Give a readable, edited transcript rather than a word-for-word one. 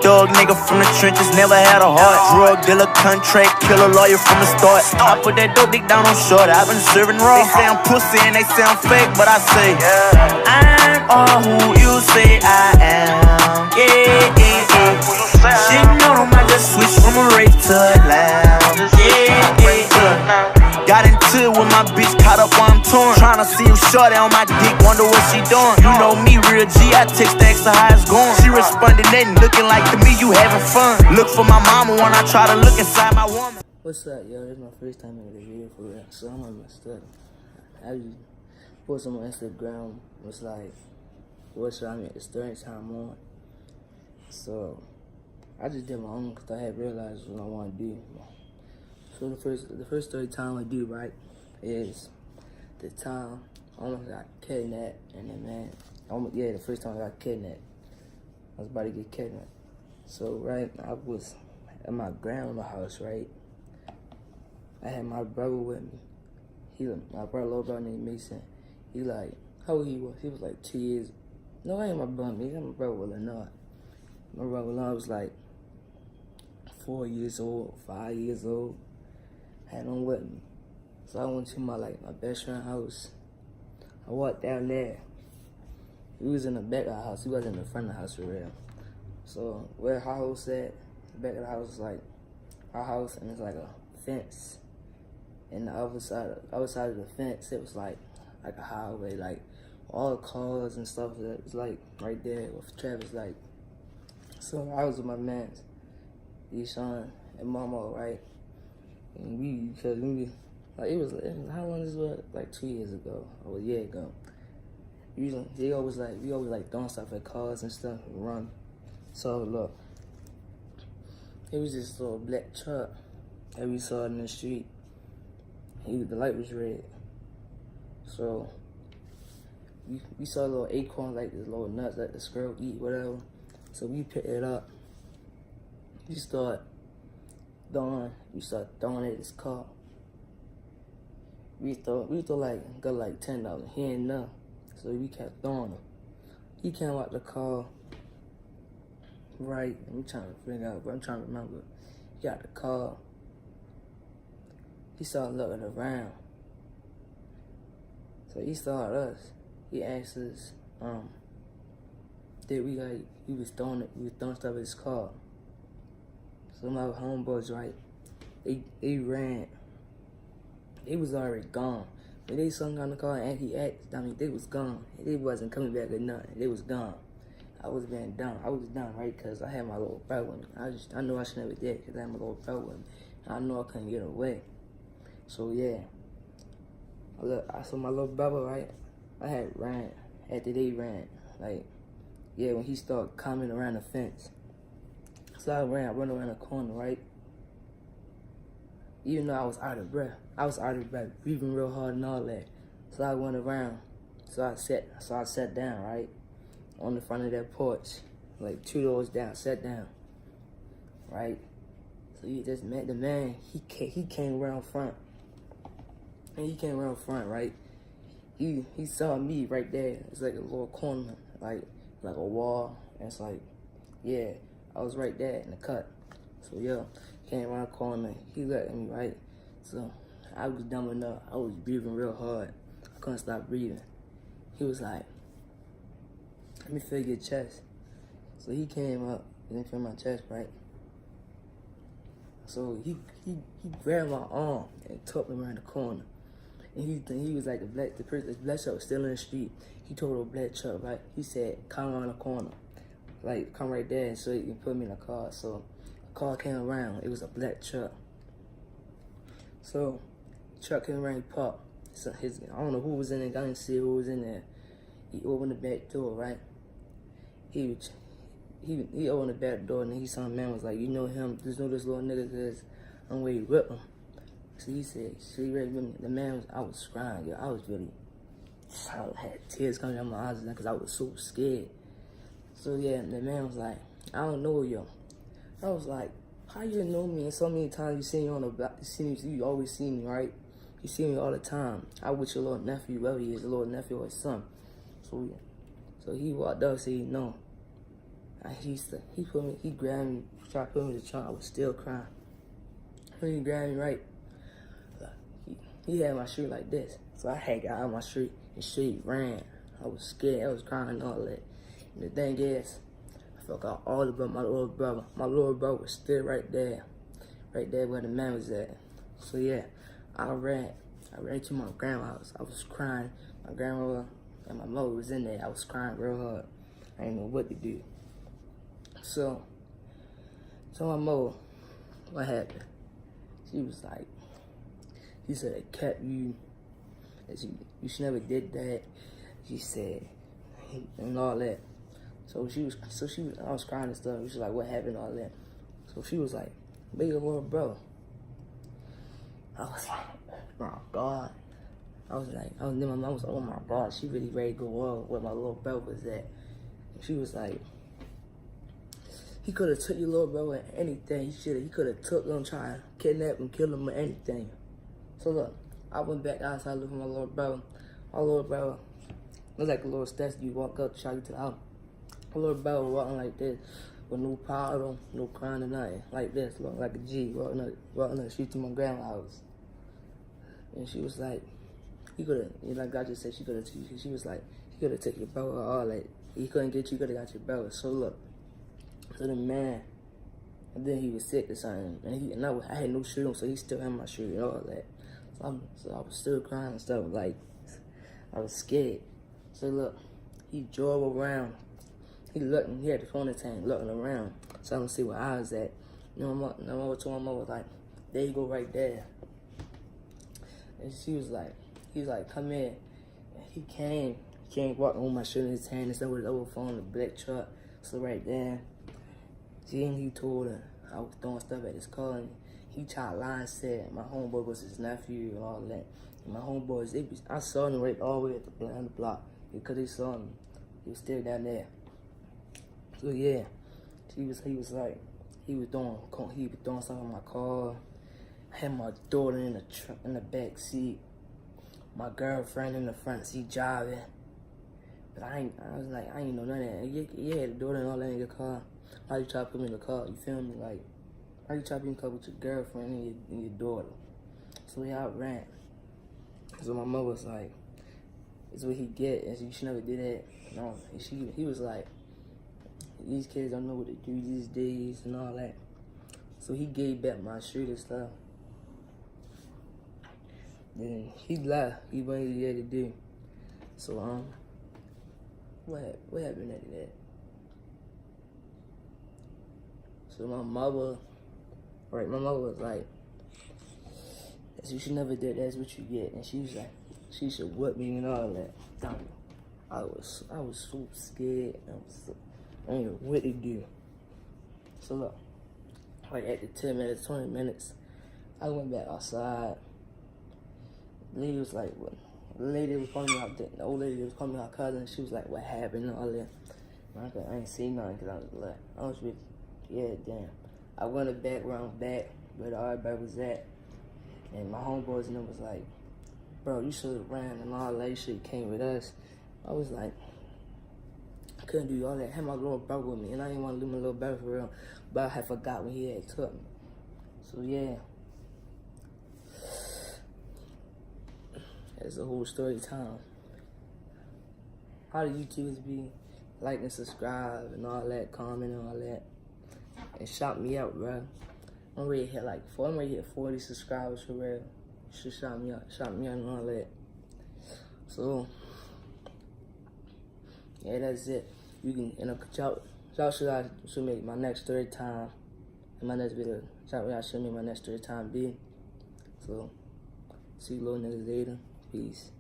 thug nigga from the trenches, never had a heart. Drug dealer, contract killer, lawyer from the start. I put that dope dick down on short, I've been serving raw. They say I'm pussy and they say I'm fake, but I say I'm all who you say I am. Yeah, yeah, yeah. She know them, I just switched from a rape to a lounge. Yeah, yeah, yeah. Got into it with my bitch, caught up while I'm torn. Tryna see if shorty on my dick, wonder what she doing. You know me, real G, I text the extra how it's going. She responded, nothing, looking like to me, you having fun. Look for my mama when I try to look inside my woman. What's up, yo? This is my first time making a video for real, so I'm on my stuff. I just posted on Instagram, was like, what should I make the story time on? So, I just did my own because I had realized what I want to do. So the first story time I do, right, is the time I almost got kidnapped, and then the first time I got kidnapped. I was about to get kidnapped. So, right, I was at my grandma's house, right? I had my brother with me. My little brother named Mason. He like, how old he was? He was like 2 years. No, I ain't my brother. He my brother with Lenard. My brother Lenard was like 4 years old, 5 years old. Had him with me. So I went to my best friend's house. I walked down there. He was in the back of the house. He wasn't in the front of the house for real. So where our house at, the back of the house is like our house, and it's like a fence. And the other side of the fence, it was like a highway, like all the cars and stuff that was like right there with Travis light. So I was with my mans, Eshawn and Mama, right? And because it was how long this was? Like 2 years ago or a year ago. We always throwing stuff at cars and stuff and run. So look, it was this little black truck that we saw in the street. The light was red. So we saw a little acorn, like this little nuts that the squirrel eat, whatever. So we picked it up. We start throwing it at his car. We got like $10. He ain't enough. So we kept throwing him. He came out the car. Right, I'm trying to figure out, but I'm trying to remember. He got the car. He started looking around. So he saw us. He asked us, we was throwing stuff at his car. So my homeboys, right, they ran. They was already gone. When they saw me on the car and they was gone. They wasn't coming back or nothing. They was gone. I was being dumb. I was dumb, right, because I had my little brother with me. I knew I should never did because I had my little brother with me. And I knew I couldn't get away. So, yeah. I saw my little brother, right, I had ran. After they ran, when he started coming around the fence. So I run around the corner, right? Even though I was out of breath, breathing real hard and all that. So I went around. So I sat down, right, on the front of that porch, like 2 doors down. Sat down, right. So the man, he came around front, right. He saw me right there. It's like a little corner, like a wall. And it's like, yeah, I was right there in the cut. So yeah, came around the corner. He looked at me, right. So I was dumb enough. I was breathing real hard. I couldn't stop breathing. He was like, let me feel your chest. So he came up and feel my chest, right. So he grabbed my arm and took me around the corner. And he was like, the black truck was still in the street. He told the black truck, right, he said, come around the corner. Like, come right there so he can put me in the car. So the car came around. It was a black truck. So the truck came around, he parked. So I don't know who was in there. I didn't see who was in there. He opened the back door, right? He opened the back door, and then he saw a man was like, you know him, just know this little nigga because I'm ready to whip him. So he said, so he ready to whip me. The man I was crying, yo. I had tears coming out my eyes because I was so scared. So yeah, the man was like, I don't know you. I was like, how you know me? And so many times you see me on the block, you always see me, right? You see me all the time. I with your little nephew, whoever he is, a little nephew or son. So he walked up and said, no. He grabbed me, tried to put me in the trunk. I was still crying. When he grabbed me, right, he had my street like this. So I had got out of my street and straight ran. I was scared. I was crying and all that. And the thing is, I forgot all about my little brother. My little brother was still right there where the man was at. So yeah, I ran to my grandma's house. I was crying. My grandma and my mother was in there. I was crying real hard. I didn't know what to do. So my mother, what happened? She was like, she said it kept you, that you should never did that. She said, and all that. I was crying and stuff. She was like, what happened, all that. So she was like, big little bro. I was like, my God. My mom was like, oh my God, she really ready to go on where my little brother was at. And she was like, he could have took your little brother or anything. He could have took him, try to kidnap him, kill him or anything. So look, I went back outside looking for my little brother. My little brother was like a little statue. You walk up, try to get to the house. My little brother was walking like this, with no powder, no crying or nothing. Like this, looking like a G, walking up the street to my grandma's house. And she was like, he could have, like God just said, she was like, he could have taken your brother or all that. He couldn't get you, could have got your brother. So look, so the man, and then he was sick or something, and I had no shirt on, so he still had my shirt and all that. So I was still crying and stuff, like, I was scared. So look, he drove around. He had the phone in the tank, looking around, so I don't see where I was at. You know, my mother told my mother, like, there you go right there. And he was like, come in. And he came walking with my shirt in his hand and stuff with his other phone, the black truck. So right there, he told her I was throwing stuff at his car, and he tried to lie and said my homeboy was his nephew and all that. And my homeboys, I saw them right all the way at the block because they saw me. He was still down there. So yeah, he was throwing something in my car. I had my daughter in the back seat, my girlfriend in the front seat driving. But I ain't know none of that. Yeah, the daughter and all that in your car. Why you try to put me in the car? You feel me? Like, why you try to be in the car with your girlfriend and your daughter? So yeah, I ran. So my mother was like, "It's what he get, and you should never do that." No, and he was like, "These kids don't know what to do these days and all that." So he gave back my shirt and stuff. Then he left. He what he had to do. So what happened after that? So my mother was like, you should never do that, that's what you get. And she was like, she should whip me and all that. I was so scared. I didn't know what to do. So look, like after 10 minutes, 20 minutes, I went back outside. The lady was like, what? The lady was calling me out, the old lady was calling me her cousin. She was like, what happened and all that. I ain't seen nothing because I was really, yeah, damn. I went back around back where the everybody was at. And my homeboys and them was like, bro, you should have ran and all that shit came with us. I was like, I couldn't do all that. I had my little brother with me and I didn't want to leave my little brother for real. But I had forgot when he had took me. So yeah. That's the whole story time. How do YouTubers be? Like and subscribe and all that, comment and all that. And shout me out, bro. I'm ready to hit 40 subscribers for real. You should shout me out and all that. So, yeah, that's it. You can, y'all should make my next story time in my next video. Y'all should make my next story time be. So, see you little niggas later. Peace.